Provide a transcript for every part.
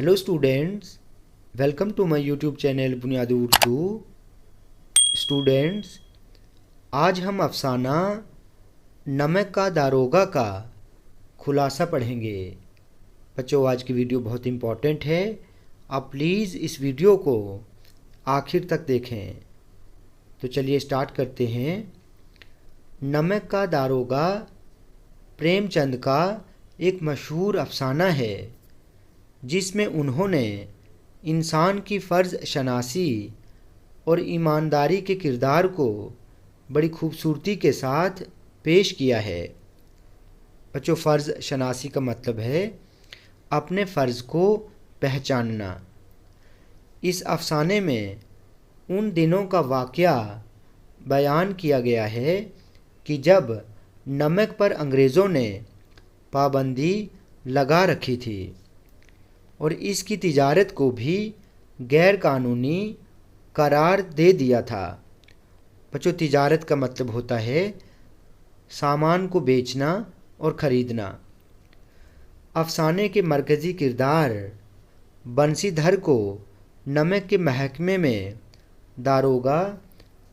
Hello students, welcome to my YouTube channel Buniyadi Urdu. Students, आज हम अफसाना नमक का दारोगा का खुलासा पढ़ेंगे। बच्चों, आज की वीडियो बहुत इम्पॉर्टेंट है। आप प्लीज़ इस वीडियो को आखिर तक देखें। तो चलिए स्टार्ट करते हैं। नमक का दारोगा प्रेमचंद का एक मशहूर अफसाना है जिसमें उन्होंने इंसान की फ़र्ज़ शनासी और ईमानदारी के किरदार को बड़ी खूबसूरती के साथ पेश किया है। बच्चों, फ़र्ज़ शनासी का मतलब है अपने फ़र्ज़ को पहचानना। इस अफसाने में उन दिनों का वाक़या बयान किया गया है कि जब नमक पर अंग्रेज़ों ने पाबंदी लगा रखी थी और इसकी तिजारत को भी गैर कानूनी करार दे दिया था। बच्चों, तिजारत का मतलब होता है सामान को बेचना और ख़रीदना। अफसाने के मरकज़ी किरदार बंसीधर को नमक के महकमे में दारोगा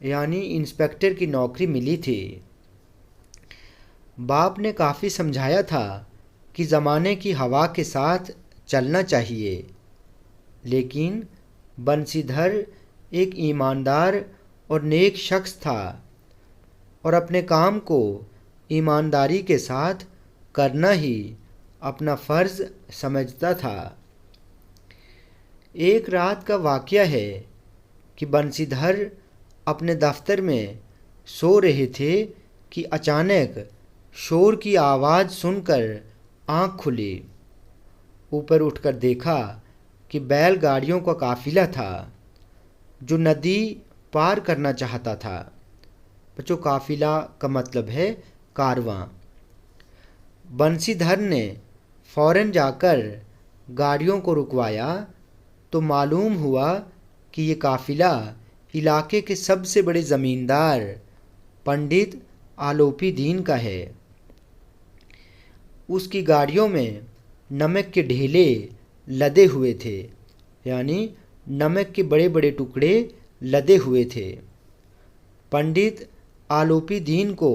यानी इंस्पेक्टर की नौकरी मिली थी। बाप ने काफ़ी समझाया था कि ज़माने की हवा के साथ चलना चाहिए, लेकिन बंसीधर एक ईमानदार और नेक शख्स था और अपने काम को ईमानदारी के साथ करना ही अपना फ़र्ज़ समझता था। एक रात का वाक़या है कि बंसीधर अपने दफ्तर में सो रहे थे कि अचानक शोर की आवाज़ सुनकर आँख खुली। ऊपर उठकर देखा कि बैलगाड़ियों का काफ़िला था जो नदी पार करना चाहता था। बच्चों, काफ़िला का मतलब है कारवां। बंसीधर ने फ़ौरन जाकर गाड़ियों को रुकवाया तो मालूम हुआ कि ये काफ़िला इलाके के सबसे बड़े ज़मींदार पंडित आलोपी दीन का है। उसकी गाड़ियों में नमक के ढेले लदे हुए थे, यानी नमक के बड़े बड़े टुकड़े लदे हुए थे। पंडित आलोपी दीन को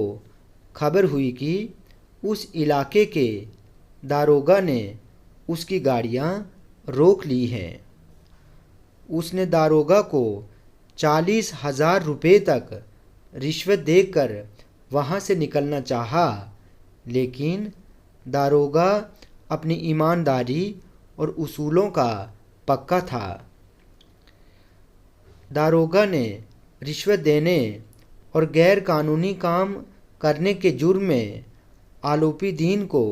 खबर हुई कि उस इलाके के दारोगा ने उसकी गाड़ियाँ रोक ली हैं। उसने दारोगा को 40,000 रुपये तक रिश्वत देकर वहाँ से निकलना चाहा, लेकिन दारोगा अपनी ईमानदारी और उसूलों का पक्का था। दारोगा ने रिश्वत देने और गैर कानूनी काम करने के जुर्म में आलोपी दीन को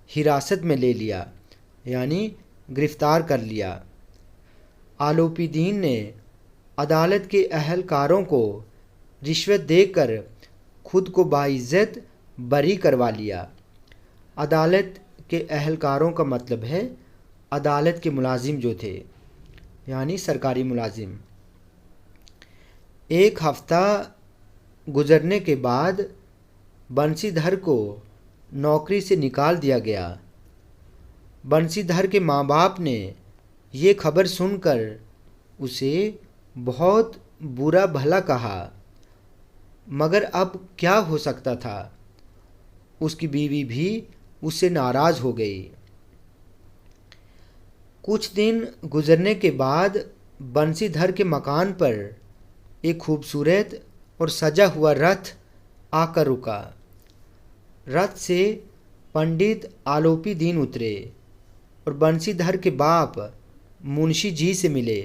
हिरासत में ले लिया, यानी गिरफ़्तार कर लिया। आलोपी दीन ने अदालत के अहलकारों को रिश्वत देकर खुद को बाइज़्ज़त बरी करवा लिया। अदालत के अहलकारों का मतलब है अदालत के मुलाजिम जो थे, यानी सरकारी मुलाजिम। एक हफ्ता गुजरने के बाद बंसीधर को नौकरी से निकाल दिया गया। बंसीधर के माँ बाप ने ये खबर सुनकर उसे बहुत बुरा भला कहा, मगर अब क्या हो सकता था। उसकी बीवी भी उससे नाराज़ हो गई। कुछ दिन गुजरने के बाद बंसीधर के मकान पर एक खूबसूरत और सजा हुआ रथ आकर रुका। रथ से पंडित आलोपी दीन उतरे और बंसीधर के बाप मुंशी जी से मिले।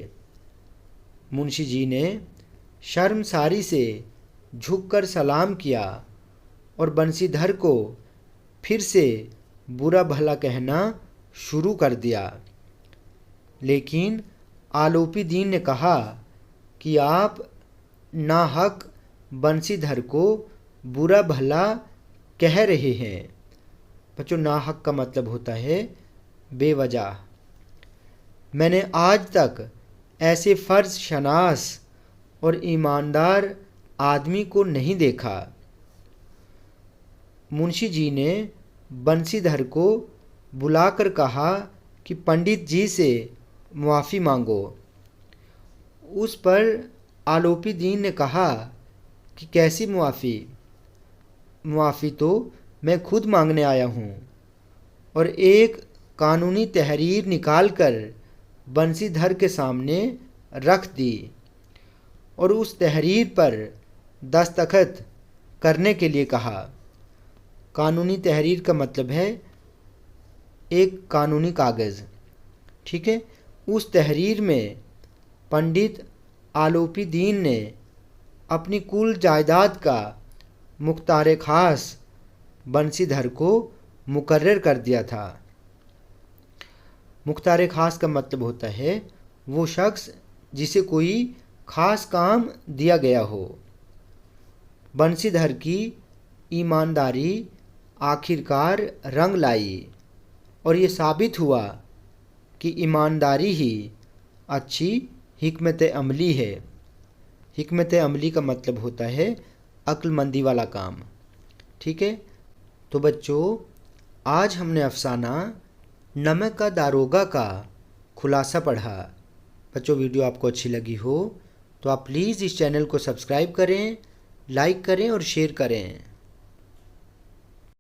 मुंशी जी ने शर्मसारी से झुककर सलाम किया और बंसीधर को फिर से बुरा भला कहना शुरू कर दिया। लेकिन आलोपी दीन ने कहा कि आप नाहक बंसीधर को बुरा भला कह रहे हैं। बच्चों, नाहक का मतलब होता है बेवजह। मैंने आज तक ऐसे फ़र्ज़ शनास और ईमानदार आदमी को नहीं देखा। मुंशी जी ने बंसीधर को बुलाकर कहा कि पंडित जी से मुआफ़ी मांगो। उस पर आलोपी दीन ने कहा कि कैसी मुआफ़ी? मुआफ़ी तो मैं खुद मांगने आया हूँ। और एक कानूनी तहरीर निकालकर बंसीधर के सामने रख दी और उस तहरीर पर दस्तखत करने के लिए कहा। कानूनी तहरीर का मतलब है एक कानूनी कागज़, ठीक है। उस तहरीर में पंडित आलोपी दीन ने अपनी कुल जायदाद का मुख्तार ख़ास बंसीधर को मुकर्रर कर दिया था। मुख्तार ख़ास का मतलब होता है वो शख्स जिसे कोई ख़ास काम दिया गया हो। बंसीधर की ईमानदारी आखिरकार रंग लाई और ये साबित हुआ कि ईमानदारी ही अच्छी हिकमत अमली है। हिकमत अमली का मतलब होता है अक्लमंदी वाला काम, ठीक है। तो बच्चों, आज हमने अफसाना नमक का दारोगा का खुलासा पढ़ा। बच्चों, वीडियो आपको अच्छी लगी हो तो आप प्लीज़ इस चैनल को सब्सक्राइब करें, लाइक करें और शेयर करें।